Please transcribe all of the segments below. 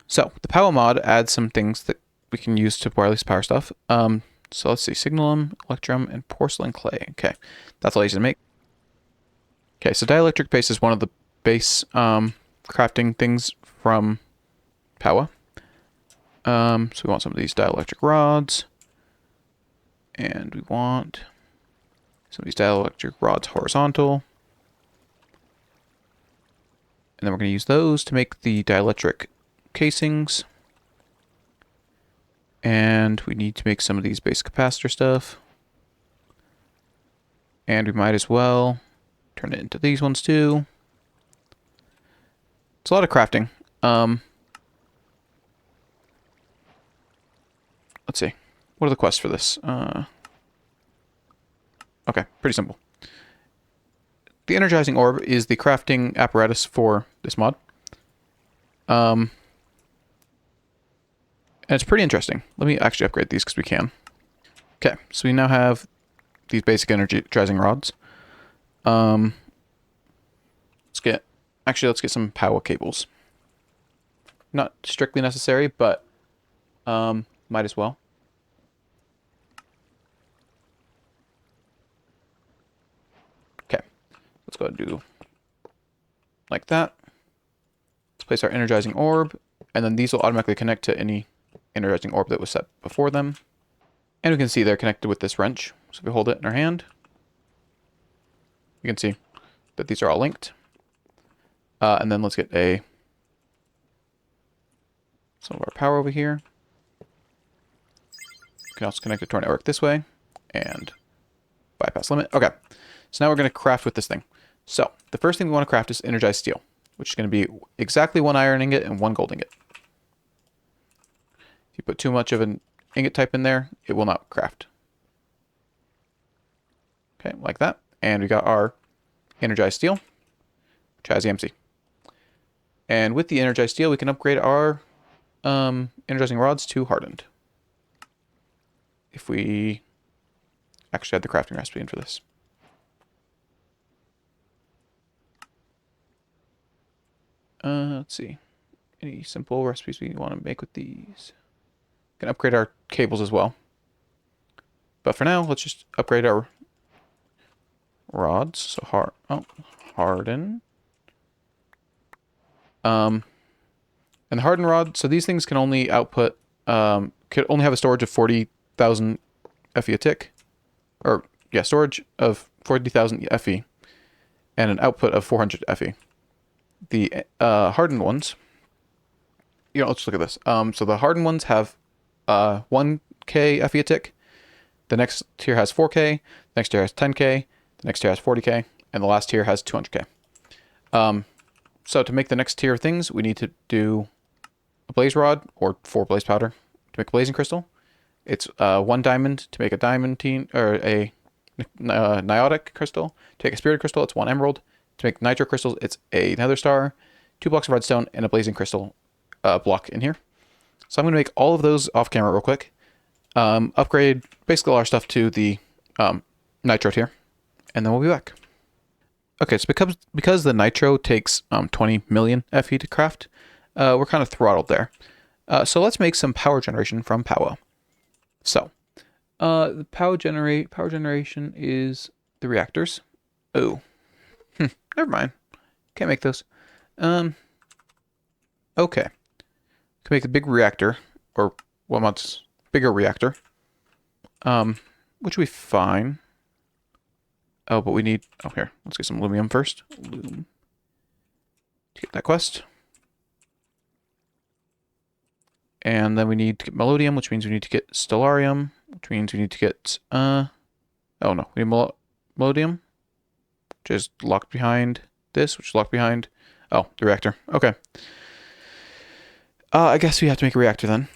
So the Powah mod adds some things that we can use to wireless power stuff. So let's see, signalum, electrum, and porcelain clay. Okay, that's all easy to make. Okay, so dielectric paste is one of the base crafting things from Powah. So we want some of these dielectric rods, and we want some of these dielectric rods horizontal. And then we're going to use those to make the dielectric casings. And we need to make some of these base capacitor stuff. And we might as well turn it into these ones too. It's a lot of crafting. Let's see. What are the quests for this? Okay, pretty simple. The energizing orb is the crafting apparatus for this mod. And it's pretty interesting. Let me actually upgrade these because we can. Okay, so we now have these basic energizing rods. Let's get some Powah cables. Not strictly necessary, but might as well. Okay, let's go ahead and do like that. Let's place our energizing orb, and then these will automatically connect to any energizing orb that was set before them. And we can see they're connected with this wrench. So if we hold it in our hand, you can see that these are all linked. And then let's get some of our power over here. We can also connect it to our network this way and bypass limit. Okay, so now we're going to craft with this thing. So the first thing we want to craft is energized steel, which is going to be exactly one iron ingot and one gold ingot. If you put too much of an ingot type in there, it will not craft. Okay, like that. And we got our energized steel, which has EMC. And with the energized steel, we can upgrade our energizing rods to hardened. If we actually had the crafting recipe in for this. Let's see. Any simple recipes we want to make with these? We can upgrade our cables as well. But for now, let's just upgrade our rods. So harden. And the hardened rod, so these things can only output, could only have a storage of 40,000 FE a tick. Or, yeah, storage of 40,000 FE. And an output of 400 FE. The hardened ones, let's look at this. So the hardened ones have 1K FE a tick. The next tier has 4K. The next tier has 10K. The next tier has 40K. And the last tier has 200K. So to make the next tier of things, we need to do a blaze rod or 4 blaze powder to make a blazing crystal. It's 1 diamond to make a diamantine or a niotic crystal. To make a spirit crystal, it's 1 emerald. To make nitro crystals, it's a nether star, 2 blocks of redstone, and a blazing crystal block in here. So I'm going to make all of those off camera real quick. Upgrade basically all our stuff to the nitro tier, and then we'll be back. Okay, so because the nitro takes 20 million FE to craft, we're kind of throttled there. So let's make some power generation from Powah. So the power generation is the reactors. Oh, never mind. Can't make those. Okay. Can make a big reactor, or what's bigger reactor. Which will be fine. Oh, but we need... Oh, here. Let's get some aluminum first. Loom. To get that quest. And then we need to get melodium, which means we need to get stellarium, which means we need to get... Oh, no. We need melodium, which is locked behind this, which is locked behind... Oh, the reactor. Okay. I guess we have to make a reactor then.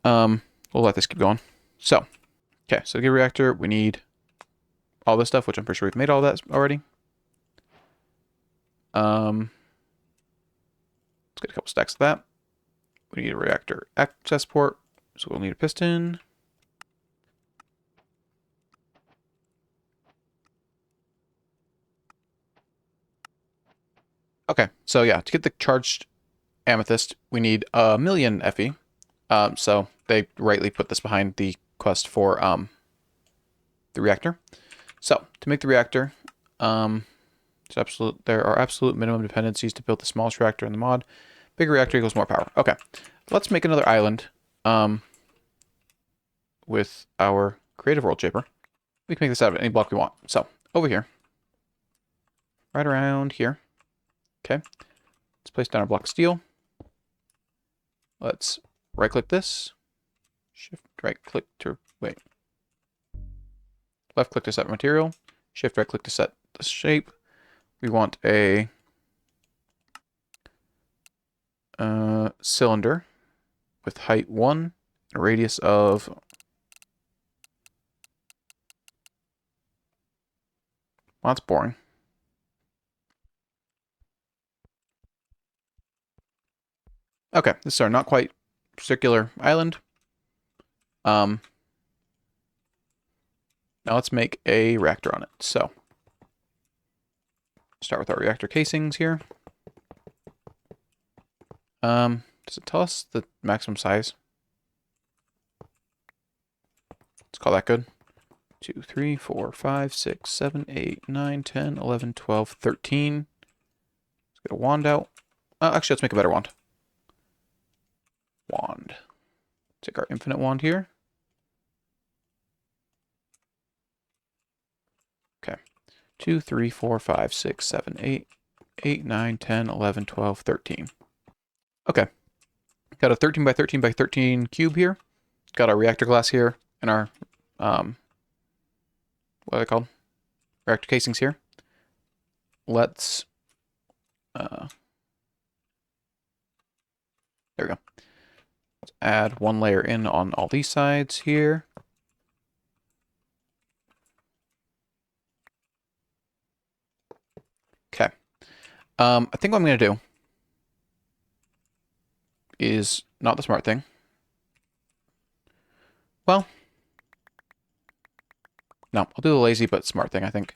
We'll let this keep going. So, okay. So to get a reactor, we need... all this stuff, which I'm pretty sure we've made all that already. Let's get a couple stacks of that. We need a reactor access port, so we'll need a piston. Okay, so yeah, to get the charged amethyst, we need 1,000,000 Fe. So they rightly put this behind the quest for the reactor. So to make the reactor, there are absolute minimum dependencies to build the smallest reactor in the mod. Bigger reactor equals more power. Okay, let's make another island with our creative world shaper. We can make this out of any block we want. So over here, right around here. Okay, let's place down our block of steel. Let's right-click this. Shift right-click to wait. Left-click to set material. Shift right-click to set the shape. We want a cylinder with height 1 and a radius of well, that's boring. Okay, this is our not quite circular island. Now let's make a reactor on it. So start with our reactor casings here. Does it tell us the maximum size? Let's call that good. 2, 3, 4, 5, 6, 7, 8, 9, 10, 11, 12, 13. Let's get a wand out. Actually, let's make a better wand. Wand. Take our infinite wand here. Okay. 2, 3, 4, 5, 6, 7, 8, 8, 9, 10, 11, 12, 13. Okay. Got a 13 by 13 by 13 cube here. Got our reactor glass here and our, what are they called? Reactor casings here. Let's, there we go. Let's add one layer in on all these sides here. Okay. I think what I'm going to do is not the smart thing. Well, no, I'll do the lazy but smart thing, I think,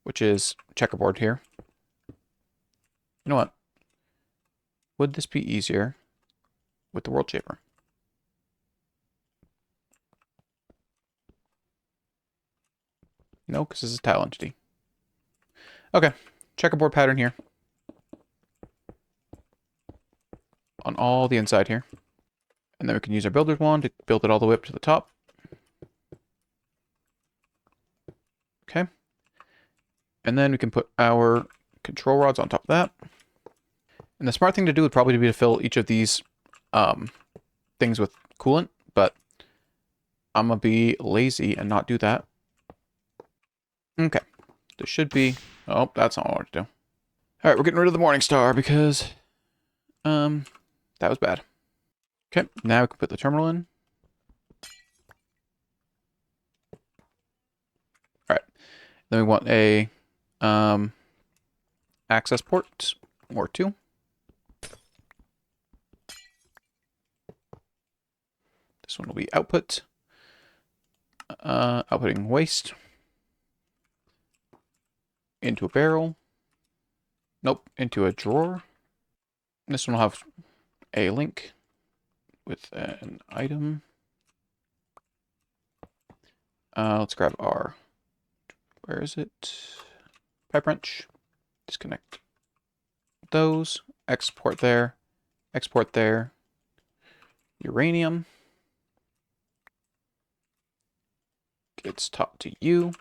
which is checkerboard here. You know what? Would this be easier with the world shaper? No, because this is a tile entity. Okay, checkerboard pattern here. On all the inside here. And then we can use our builder's wand to build it all the way up to the top. Okay. And then we can put our control rods on top of that. And the smart thing to do would probably be to fill each of these things with coolant, but I'm going to be lazy and not do that. Okay. There should be... Oh, that's not what I want to do. Alright, we're getting rid of the morning star because... that was bad. Okay, now we can put the terminal in. Alright. Then we want a access port or 2. This one will be output. Outputting waste into a barrel. Nope, into a drawer. This one will have a link with an item. Let's grab our, where is it? Pipe wrench. Disconnect those. Export there. Export there. Uranium. Gets talked to you.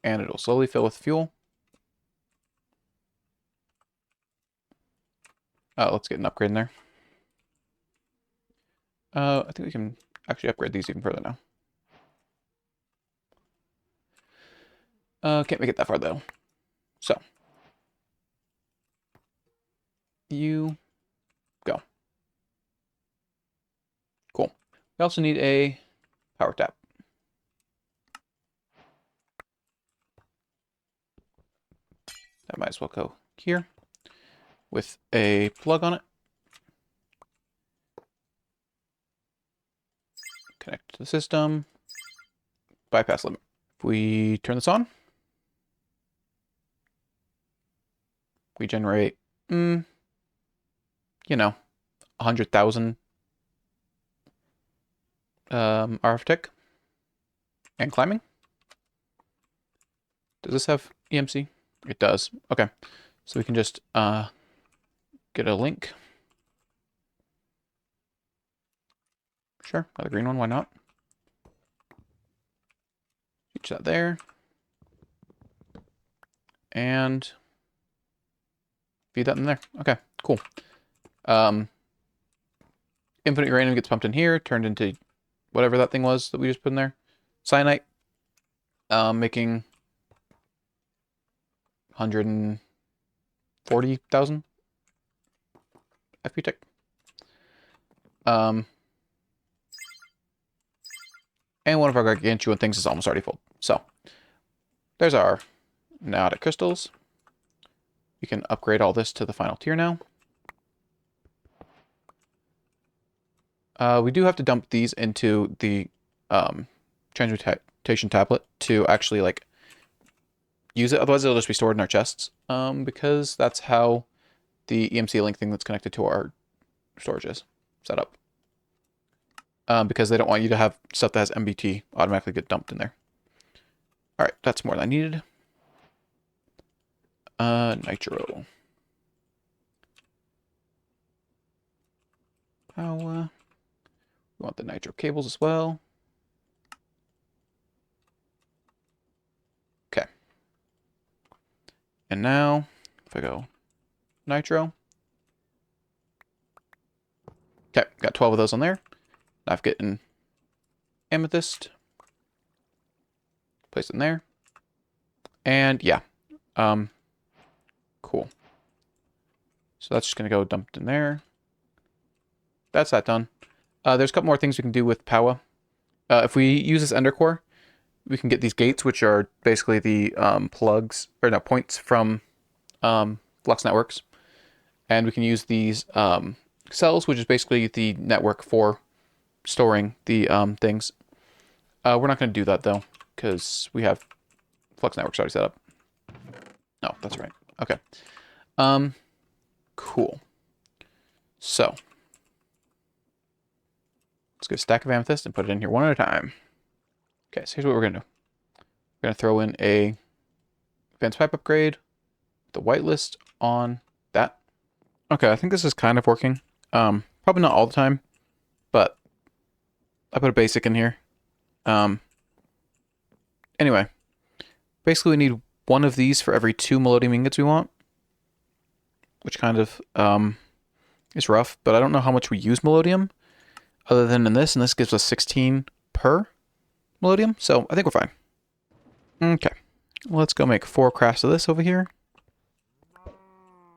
And it'll slowly fill with fuel. Let's get an upgrade in there. I think we can actually upgrade these even further now. Can't make it that far though. So. You go. Cool. We also need a power tap. That might as well go here with a plug on it. Connect to the system. Bypass limit. If we turn this on, we generate, you know, 100,000 RF tick. And climbing. Does this have EMC? It does. Okay. So we can just get a link. Sure, another green one, why not? Reach that there. And feed that in there. Okay, cool. Infinite uranium gets pumped in here, turned into whatever that thing was that we just put in there. Cyanite. Making 140,000 FP tick. And one of our gargantuan things is almost already full. So there's our Neotic crystals. We can upgrade all this to the final tier now. We do have to dump these into the transmutation tablet to actually like use it. Otherwise, it'll just be stored in our chests. Because that's how the EMC link thing that's connected to our storage is set up. Because they don't want you to have stuff that has MBT automatically get dumped in there. All right, that's more than I needed. Nitro. Powah. We want the nitro cables as well. Okay. And now, if I go nitro. Okay, got 12 of those on there. Now I've gotten amethyst. Place it in there. And yeah. Cool. So that's just going to go dumped in there. That's that done. There's a couple more things we can do with Powah. If we use this ender core, we can get these gates, which are basically the plugs, or no, points from Flux networks. And we can use these cells, which is basically the network for storing the things. We're not going to do that, though, because we have Flux networks already set up. No, that's right. Okay. Cool. So let's get a stack of amethyst and put it in here one at a time. Okay, so here's what we're going to do. We're going to throw in a advanced pipe upgrade, the whitelist on that. Okay, I think this is kind of working. Probably not all the time, but I put a basic in here. Anyway, basically we need one of these for every 2 melodium ingots we want, which kind of is rough, but I don't know how much we use melodium other than in this, and this gives us 16 per melodium, so I think we're fine. Okay, let's go make 4 crafts of this over here.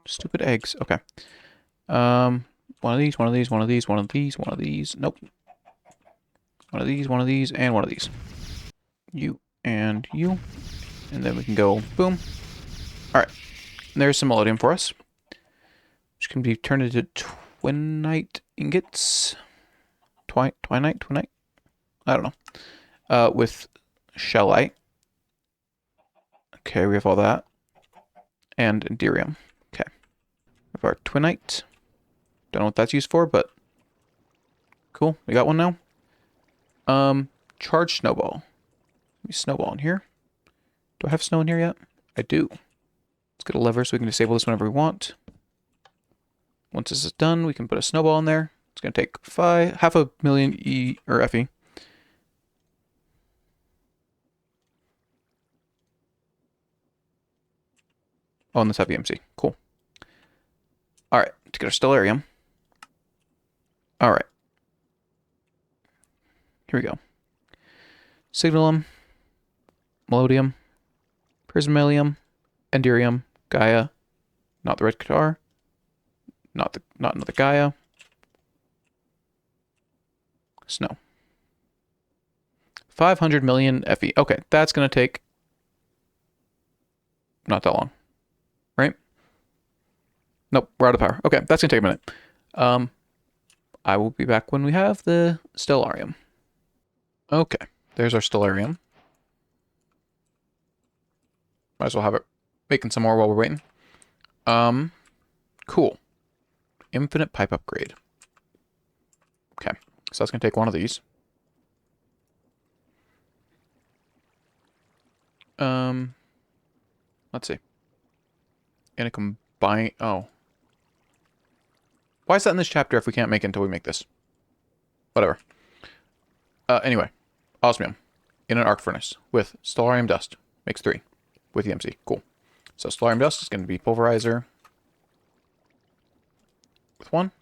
Stupid eggs. Okay. One of these, one of these, one of these, one of these, one of these. Nope. One of these, and one of these. You and you. And then we can go boom. Alright. There's some melodium for us, which can be turned into twinite ingots. Twinite? I don't know. With shellite. Okay, we have all that. And enderium. Okay. We have our twinite. Don't know what that's used for, but cool. We got one now. Charge snowball. Let me snowball in here. Do I have snow in here yet? I do. Let's get a lever so we can disable this whenever we want. Once this is done, we can put a snowball in there. It's going to take 500,000 E or FE. Oh, and let's have EMC. Cool. All right, to get our stellarium. All right. Here we go. Signalum, melodium, prismalium, enderium, Gaia, not the red guitar, not another Gaia, snow. 500 million FE. Okay, that's gonna take not that long, right? Nope, we're out of power. Okay, that's gonna take a minute. I will be back when we have the stellarium. Okay, there's our stellarium. Might as well have it making some more while we're waiting. Cool. Infinite pipe upgrade. Okay, so that's gonna take one of these. Let's see. Gonna combine. Oh, why is that in this chapter if we can't make it until we make this? Whatever. Anyway, osmium in an arc furnace with stellarium dust makes 3 with EMC. Cool. So stellarium dust is going to be pulverizer with 1.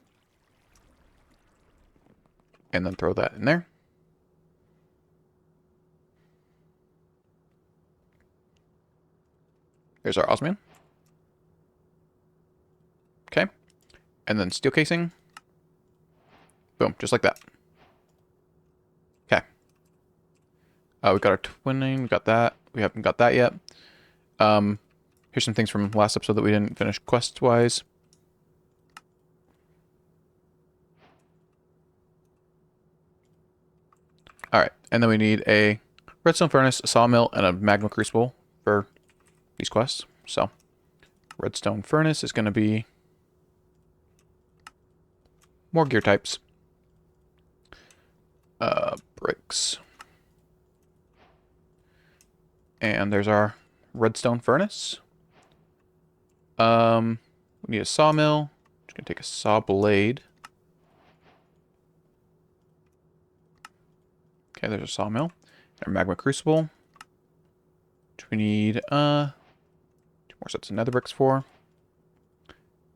And then throw that in there. There's our osmium. Okay. And then steel casing. Boom, just like that. Okay. We got our twinning, we got that. We haven't got that yet. Here's some things from last episode that we didn't finish quest-wise. Alright, and then we need a redstone furnace, a sawmill, and a magma crucible for these quests. So, redstone furnace is going to be more gear types. Bricks. And there's our redstone furnace. We need a sawmill. Just gonna take a saw blade. Okay, there's a sawmill. Our magma crucible. Which we need 2 more sets of nether bricks for.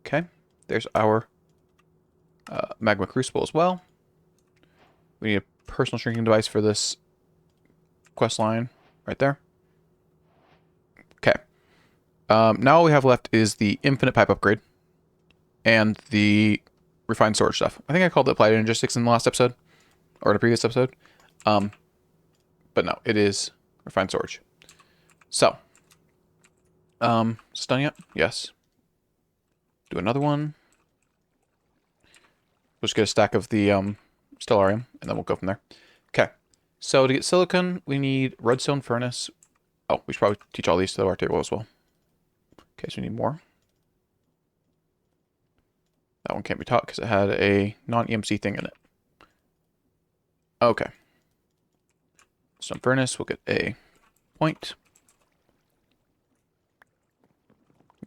Okay, there's our magma crucible as well. We need a personal shrinking device for this quest line right there. Okay. Now all we have left is the infinite pipe upgrade and the refined storage stuff. I think I called it applied energistics in the last episode or in a previous episode. But no, it is refined storage. So, is it done yet? Yes. Do another one. We'll just get a stack of the stellarium, and then we'll go from there. Okay. So to get silicon, we need redstone furnace. Oh, we should probably teach all these to our table as well. Okay, so we need more. That one can't be taught because it had a non-EMC thing in it. Okay. Stone furnace, we'll get a point.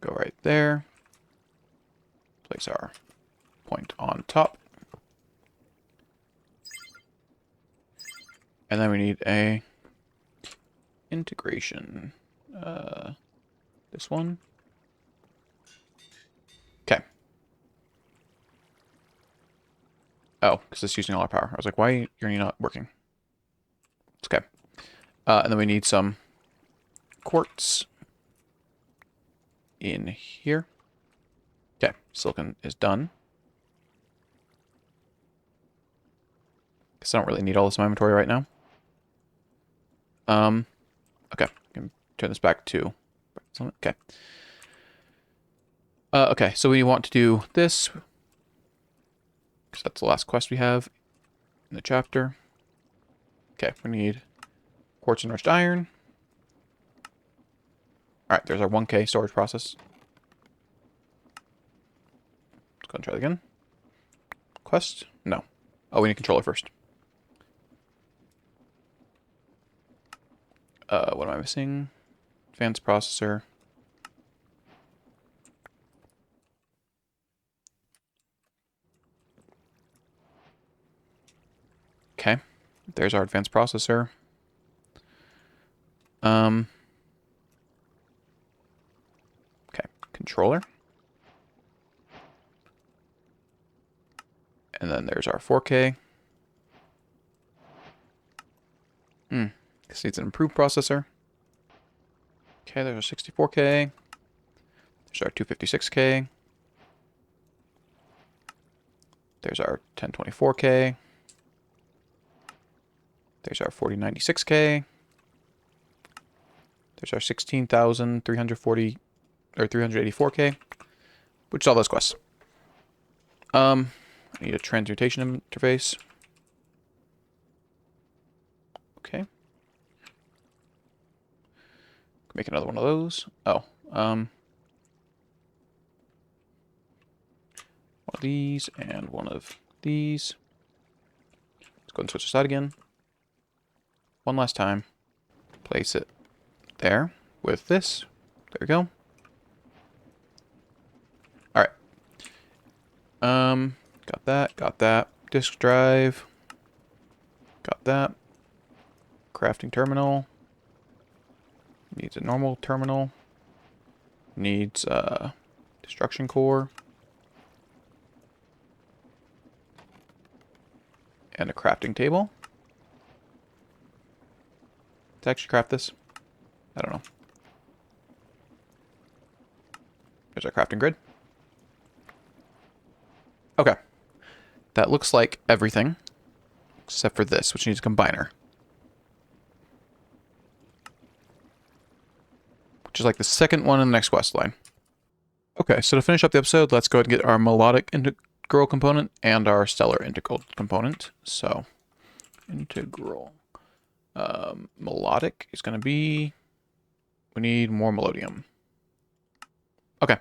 Go right there. Place our point on top. And then we need a integration. This one. Okay. Oh, because it's using all our power. I was like, why are you not working? It's okay. And then we need some quartz in here. Okay, silicon is done. Because I don't really need all this in my inventory right now. Okay, I can turn this back to... Okay. Okay, so we want to do this. Because that's the last quest we have in the chapter. Okay, we need quartz enriched iron. Alright, there's our 1K storage process. Let's go and try it again. Quest? No. Oh, we need a controller first. What am I missing? Advanced processor. Okay. There's our advanced processor. Okay. Controller. And then there's our 4K. This needs an improved processor. Okay, there's our 64K. There's our 256K. There's our 1024K. There's our 4096K. There's our 16,340 or 384K, which is all those quests. I need a transmutation interface. Okay. Make another one of those. Oh, of these and one of these. Let's go ahead and switch the side again. One last time. Place it there with this. There we go. Alright. Got that. Disk drive. Got that. Crafting terminal. Needs a normal terminal. Needs destruction core. And a crafting table. To actually craft this? I don't know. There's our crafting grid. Okay. That looks like everything. Except for this, which needs a combiner. Which is like the second one in the next quest line. Okay, so to finish up the episode, let's go ahead and get our melodic integral component and our stellar integral component. So, integral. Melodic is going to be... We need more melodium. Okay.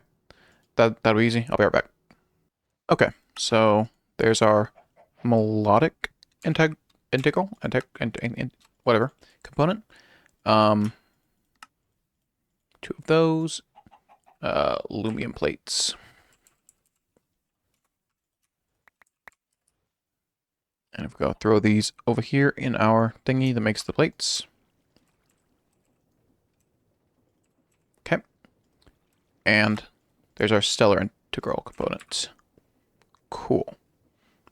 That'll be easy. I'll be right back. Okay, so there's our melodic integral, whatever, component. 2 of those. Aluminum plates. And if we go throw these over here in our thingy that makes the plates. Okay. And there's our stellar integral component. Cool.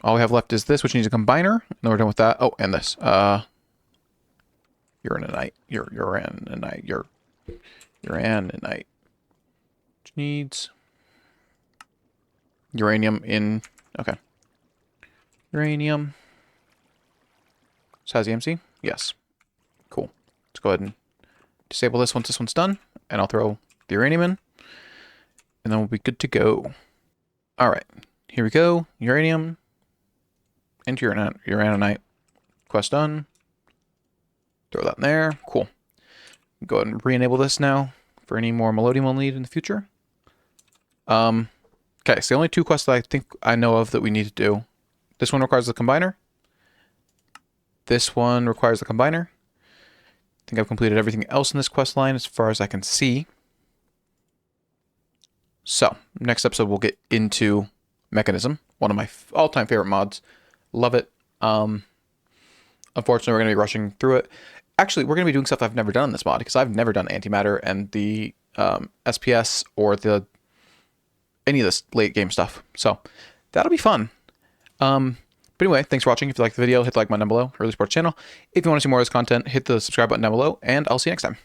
All we have left is this, which needs a combiner. And then we're done with that. Oh, and this. Uranite. Uranite. Which needs uranium in... Okay. Uranium. Has EMC? Yes. Cool. Let's go ahead and disable this once this one's done. And I'll throw the uranium in. And then we'll be good to go. Alright. Here we go. Uranium. Into uranite. Quest done. Throw that in there. Cool. Go ahead and re-enable this now for any more melodium we'll need in the future. Okay, so the only 2 quests that I think I know of that we need to do. This one requires the combiner. This one requires the combiner. I think I've completed everything else in this quest line as far as I can see. So, next episode we'll get into Mekanism, one of my all-time favorite mods. Love it. Unfortunately, we're going to be rushing through it. Actually, we're going to be doing stuff I've never done in this mod, because I've never done antimatter and the SPS or any of this late game stuff. So, that'll be fun. But anyway, thanks for watching. If you liked the video, hit the like button down below, or really support the channel. If you want to see more of this content, hit the subscribe button down below, and I'll see you next time.